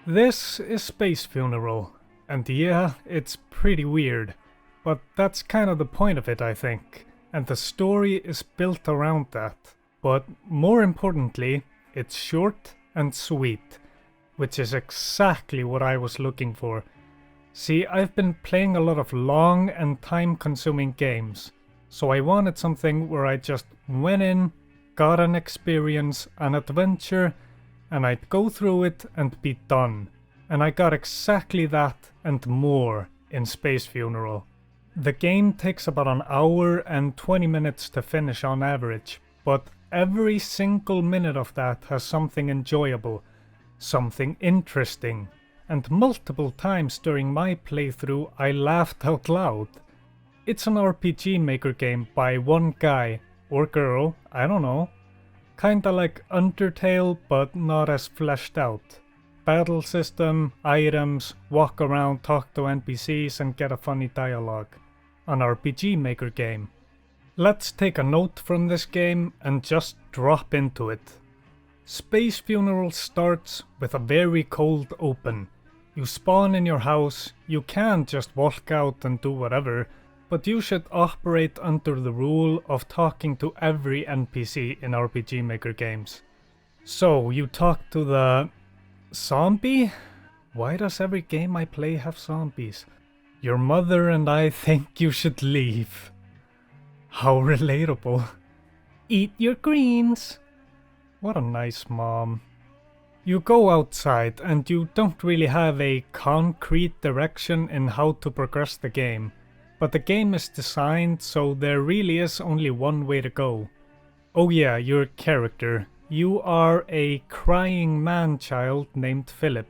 This is Space Funeral, and yeah, it's pretty weird, but that's kind of the point of it, I think, and the story is built around that. But more importantly, it's short and sweet, which is exactly what I was looking for. See, I've been playing a lot of long and time-consuming games, so I wanted something where I just went in, got an experience, an adventure, and I'd go through it and be done. And I got exactly that and more in Space Funeral. The game takes about an hour and 20 minutes to finish on average, but every single minute of that has something enjoyable, something interesting, and multiple times during my playthrough I laughed out loud. It's an RPG Maker game by one guy, or girl, I don't know. Kinda like Undertale, but not as fleshed out. Battle system, items, walk around, talk to NPCs and get a funny dialogue. An RPG Maker game. Let's take a note from this game and just drop into it. Space Funeral starts with a very cold open. You spawn in your house, you can just walk out and do whatever, but you should operate under the rule of talking to every NPC in RPG Maker games. So, you talk to the... zombie? Why does every game I play have zombies? Your mother and I think you should leave. How relatable. Eat your greens. What a nice mom. You go outside and you don't really have a concrete direction in how to progress the game. But the game is designed so there really is only one way to go. Oh yeah, your character. You are a crying man-child named Philip.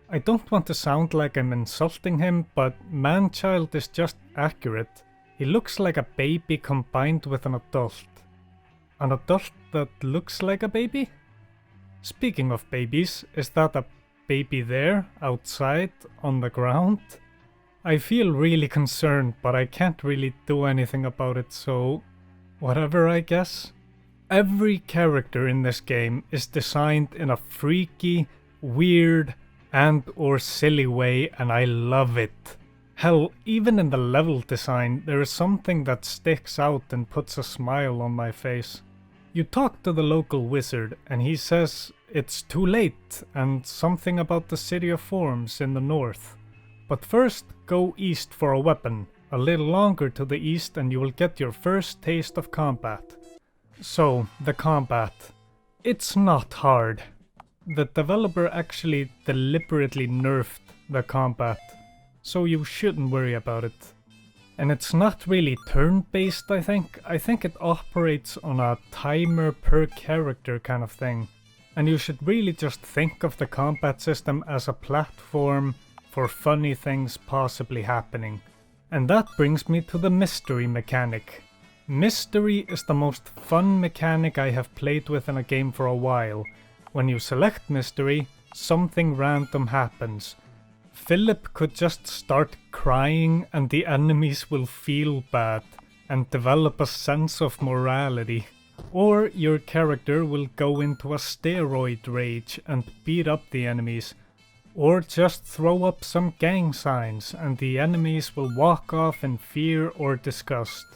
I don't want to sound like I'm insulting him, but man-child is just accurate. He looks like a baby combined with an adult. An adult that looks like a baby? Speaking of babies, is that a baby there, outside, on the ground? I feel really concerned, but I can't really do anything about it, so... whatever, I guess. Every character in this game is designed in a freaky, weird, and or silly way, and I love it. Hell, even in the level design, there is something that sticks out and puts a smile on my face. You talk to the local wizard, and he says it's too late, and something about the City of Forms in the north. But first, go east for a weapon. A little longer to the east and you will get your first taste of combat. So, the combat. It's not hard. The developer actually deliberately nerfed the combat, so you shouldn't worry about it. And it's not really turn-based, I think. I think it operates on a timer per character kind of thing. And you should really just think of the combat system as a platform for funny things possibly happening. And that brings me to the mystery mechanic. Mystery is the most fun mechanic I have played with in a game for a while. When you select mystery, something random happens. Philip could just start crying and the enemies will feel bad and develop a sense of morality. Or your character will go into a steroid rage and beat up the enemies. Or just throw up some gang signs and the enemies will walk off in fear or disgust.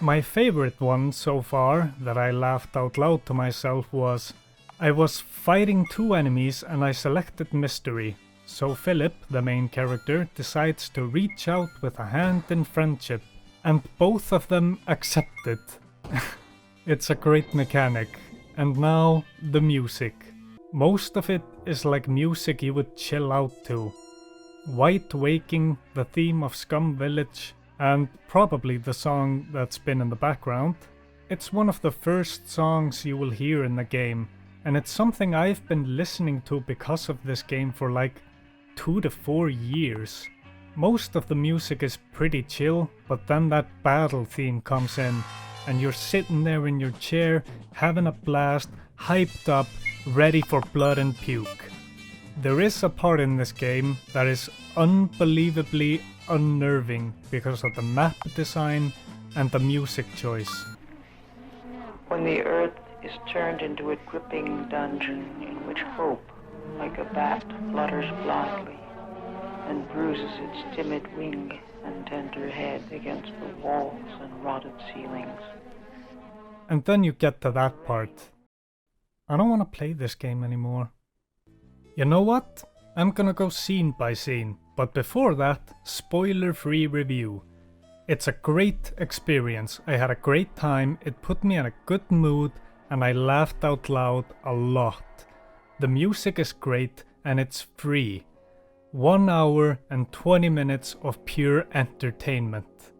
My favorite one so far, that I laughed out loud to myself, was I was fighting two enemies and I selected mystery. So Philip, the main character, decides to reach out with a hand in friendship, and both of them accept it. It's a great mechanic. And now, the music. Most of it is like music you would chill out to. White Waking, the theme of Scum Village, and probably the song that's been in the background. It's one of the first songs you will hear in the game, and it's something I've been listening to because of this game for like 2 to 4 years. Most of the music is pretty chill, but then that battle theme comes in, and you're sitting there in your chair, having a blast, hyped up, ready for blood and puke. There is a part in this game that is unbelievably unnerving because of the map design and the music choice. When the earth is turned into a gripping dungeon in which hope like a bat flutters blindly, and bruises its timid wing and tender head against the walls and rotted ceilings. And then you get to that part. I don't want to play this game anymore. You know what? I'm gonna go scene by scene, but before that, spoiler-free review. It's a great experience, I had a great time, it put me in a good mood, and I laughed out loud a lot. The music is great, and it's free. 1 hour and 20 minutes of pure entertainment.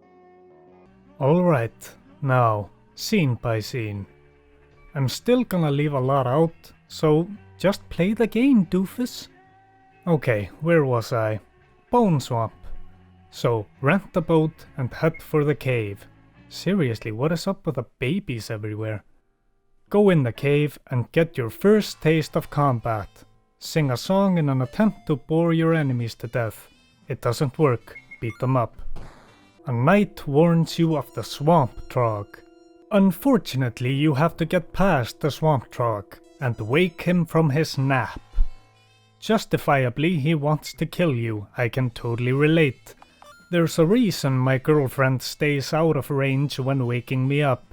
Alright, now, scene by scene. I'm still gonna leave a lot out, so just play the game, doofus. Okay, where was I? Bone Swamp. So, rent a boat and head for the cave. Seriously, what is up with the babies everywhere? Go in the cave and get your first taste of combat. Sing a song in an attempt to bore your enemies to death. It doesn't work, beat them up. A knight warns you of the swamp trog. Unfortunately, you have to get past the swamp trog and wake him from his nap. Justifiably, he wants to kill you, I can totally relate. There's a reason my girlfriend stays out of range when waking me up.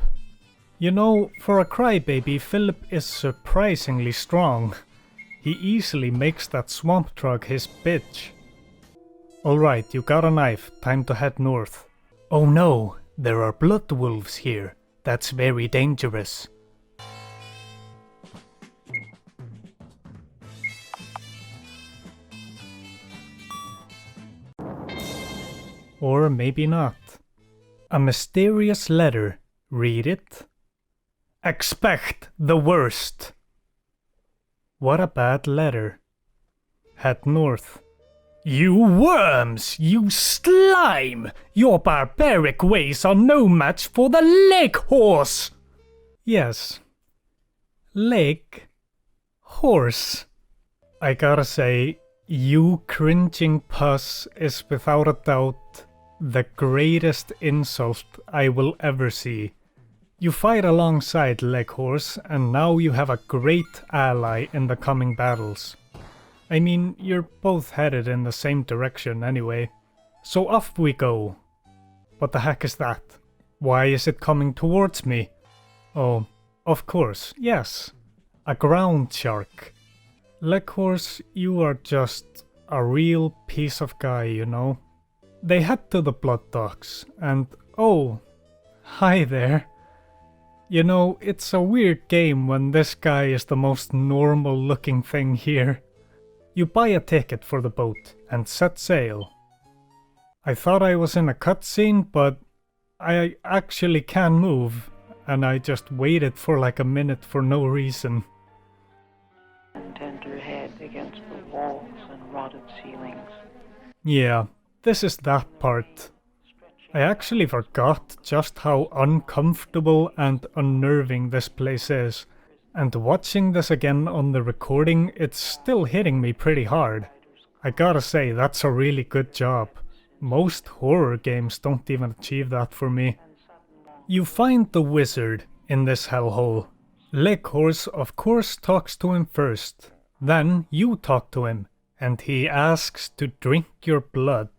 You know, for a crybaby, Philip is surprisingly strong. He easily makes that swamp trog his bitch. Alright, you got a knife, time to head north. Oh no, there are blood wolves here. That's very dangerous. Or maybe not. A mysterious letter. Read it. Expect the worst. What a bad letter. Head north. You worms! You slime! Your barbaric ways are no match for the leg horse! Yes. Leg horse. I gotta say, you cringing puss is without a doubt the greatest insult I will ever see. You fight alongside Leghorse, and now you have a great ally in the coming battles. I mean, you're both headed in the same direction anyway. So off we go. What the heck is that? Why is it coming towards me? Oh, of course, yes. A ground shark. Leghorse, you are just a real piece of guy, you know. They head to the blood docks, and oh, hi there. You know, it's a weird game when this guy is the most normal looking thing here. You buy a ticket for the boat and set sail. I thought I was in a cutscene, but I actually can move, and I just waited for like a minute for no reason. And tender head against the walls and rotted ceilings. Yeah, this is that part. I actually forgot just how uncomfortable and unnerving this place is, and watching this again on the recording, it's still hitting me pretty hard. I gotta say, that's a really good job. Most horror games don't even achieve that for me. You find the wizard in this hellhole. Leghorse of course talks to him first. Then you talk to him, and he asks to drink your blood.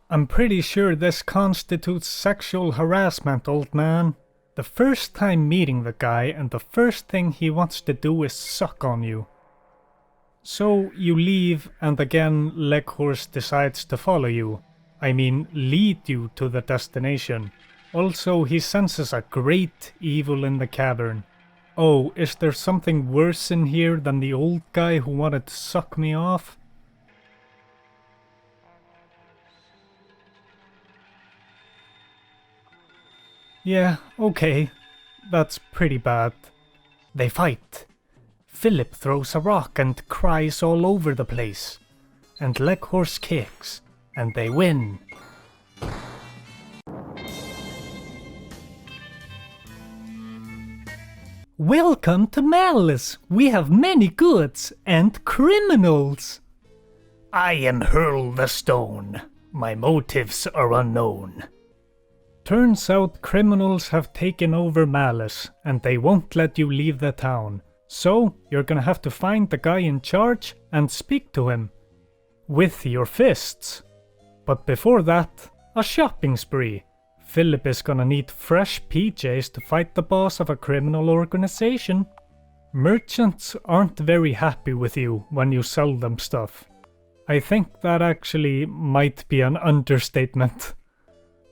I'm pretty sure this constitutes sexual harassment, old man. The first time meeting the guy, and the first thing he wants to do is suck on you. So you leave, and again Leghorse decides to follow you. I mean, lead you to the destination. Also, he senses a great evil in the cavern. Oh, is there something worse in here than the old guy who wanted to suck me off? Yeah, okay. That's pretty bad. They fight. Philip throws a rock and cries all over the place. And Leghorse kicks. And they win. Welcome to Malice. We have many goods and criminals. I am Hurl the Stone. My motives are unknown. Turns out criminals have taken over Malice, and they won't let you leave the town. So you're gonna have to find the guy in charge and speak to him. With your fists. But before that, a shopping spree. Philip is gonna need fresh PJs to fight the boss of a criminal organization. Merchants aren't very happy with you when you sell them stuff. I think that actually might be an understatement.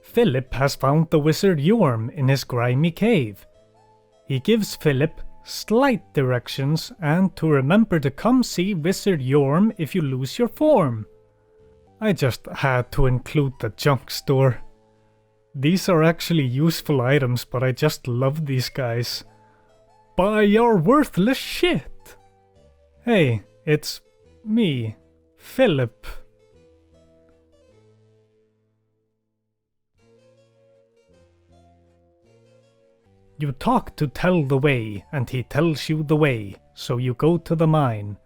Philip has found the wizard Yorm in his grimy cave. He gives Philip slight directions and to remember to come see Wizard Yorm if you lose your form. I just had to include the junk store. These are actually useful items, but I just love these guys. Buy your worthless shit! Hey, it's me, Philip. You talk to Tell the Way, and he tells you the way, so you go to the mine.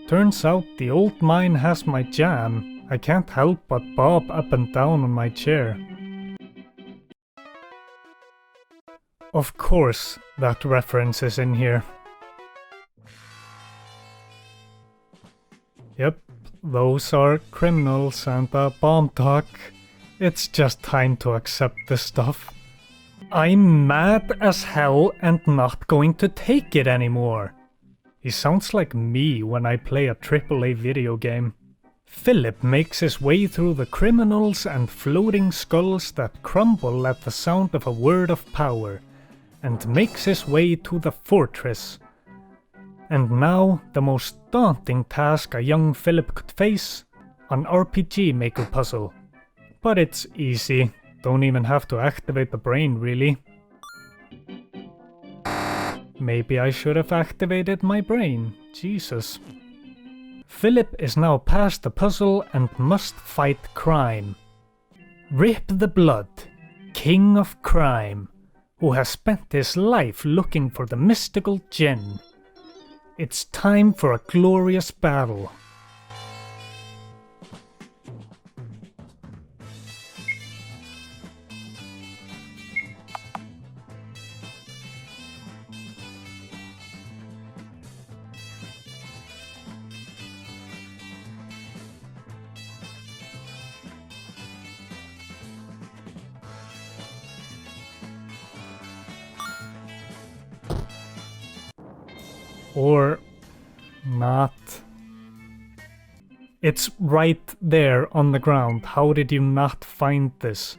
Turns out the old mine has my jam. I can't help but bob up and down on my chair. Of course, that reference is in here. Yep, those are criminals and a bomb talk. It's just time to accept this stuff. I'm mad as hell and not going to take it anymore. He sounds like me when I play a AAA video game. Philip makes his way through the criminals and floating skulls that crumble at the sound of a word of power, and makes his way to the fortress. And now, the most daunting task a young Philip could face, an RPG Maker puzzle. But it's easy, don't even have to activate the brain really. Maybe I should have activated my brain, Jesus. Philip is now past the puzzle and must fight crime. Rip the Blood, king of crime, who has spent his life looking for the mystical gem. It's time for a glorious battle. Or not. It's right there on the ground. How did you not find this?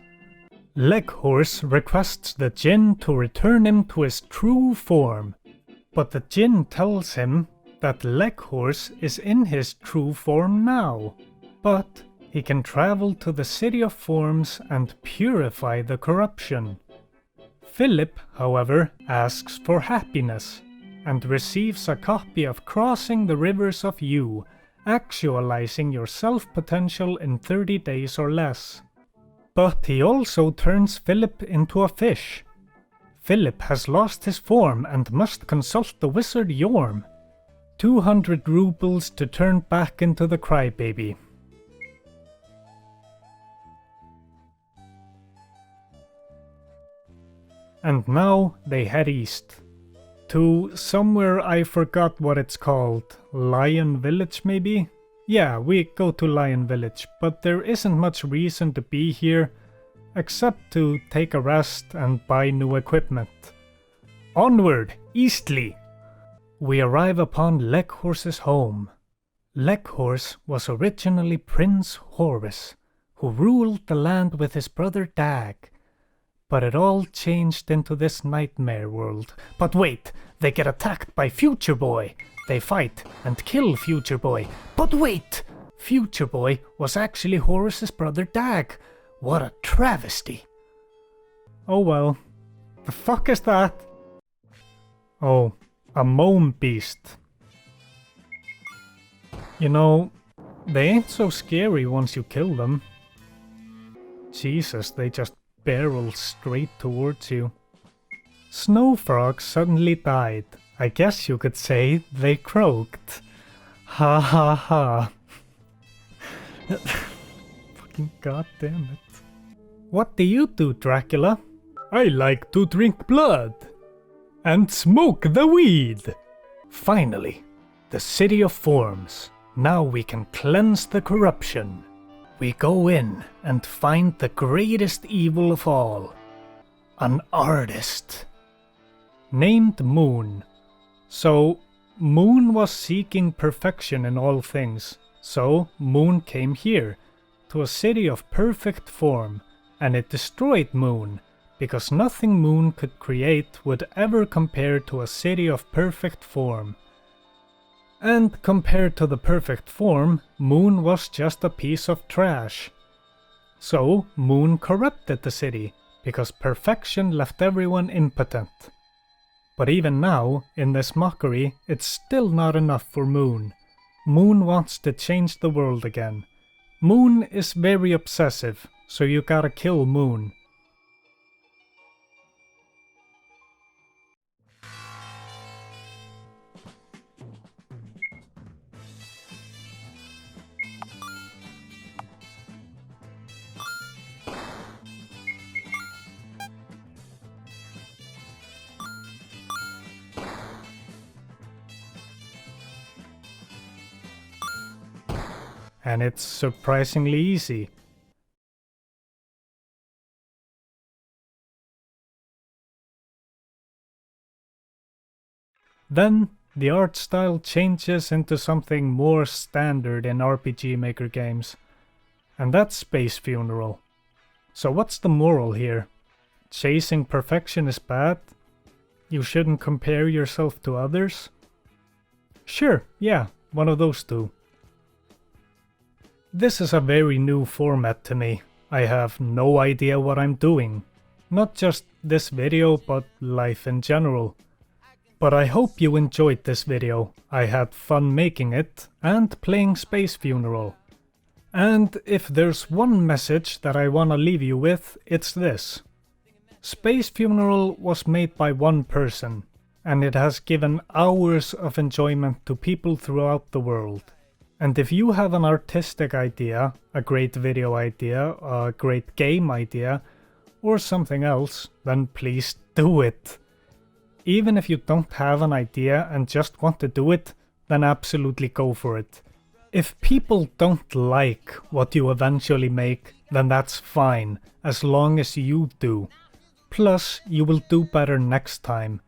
Leghorse requests the Djinn to return him to his true form. But the Djinn tells him that Leghorse is in his true form now. But he can travel to the City of Forms and purify the corruption. Philip, however, asks for happiness, and receives a copy of Crossing the Rivers of You, actualizing your self-potential in 30 days or less. But he also turns Philip into a fish. Philip has lost his form and must consult the wizard Yorm. 200 rubles to turn back into the crybaby. And now they head east. To somewhere I forgot what it's called. Lion Village maybe? Yeah, we go to Lion Village, but there isn't much reason to be here, except to take a rest and buy new equipment. Onward, eastly! We arrive upon Leghorse's home. Leghorse was originally Prince Horus, who ruled the land with his brother Dag. But it all changed into this nightmare world. But wait, they get attacked by Future Boy. They fight and kill Future Boy. But wait, Future Boy was actually Horus's brother Dag. What a travesty. Oh well. The fuck is that? Oh, a Mome Beast. You know, they ain't so scary once you kill them. Jesus, they just barrel straight towards you. Snow frogs suddenly died. I guess you could say they croaked. Ha ha ha. Fucking goddamn it. What do you do, Dracula? I like to drink blood. And smoke the weed. Finally, the City of Forms. Now we can cleanse the corruption. We go in and find the greatest evil of all. An artist. Named Moon. So, Moon was seeking perfection in all things. So, Moon came here, to a city of perfect form, and it destroyed Moon, because nothing Moon could create would ever compare to a city of perfect form. And compared to the perfect form, Moon was just a piece of trash. So, Moon corrupted the city, because perfection left everyone impotent. But even now, in this mockery, it's still not enough for Moon. Moon wants to change the world again. Moon is very obsessive, so you gotta kill Moon. And it's surprisingly easy. Then, the art style changes into something more standard in RPG Maker games. And that's Space Funeral. So what's the moral here? Chasing perfection is bad? You shouldn't compare yourself to others? Sure, yeah, one of those two. This is a very new format to me. I have no idea what I'm doing. Not just this video, but life in general. But I hope you enjoyed this video. I had fun making it and playing Space Funeral. And if there's one message that I wanna leave you with, it's this. Space Funeral was made by one person, and it has given hours of enjoyment to people throughout the world. And if you have an artistic idea, a great video idea, a great game idea, or something else, then please do it. Even if you don't have an idea and just want to do it, then absolutely go for it. If people don't like what you eventually make, then that's fine, as long as you do. Plus, you will do better next time.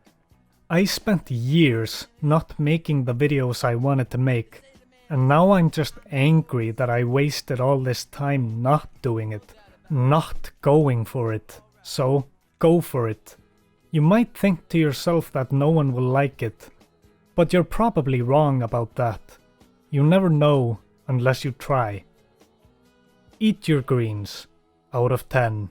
I spent years not making the videos I wanted to make, and now I'm just angry that I wasted all this time not doing it, not going for it. So, go for it. You might think to yourself that no one will like it, but you're probably wrong about that. You never know unless you try. Eat your greens. Out of 10.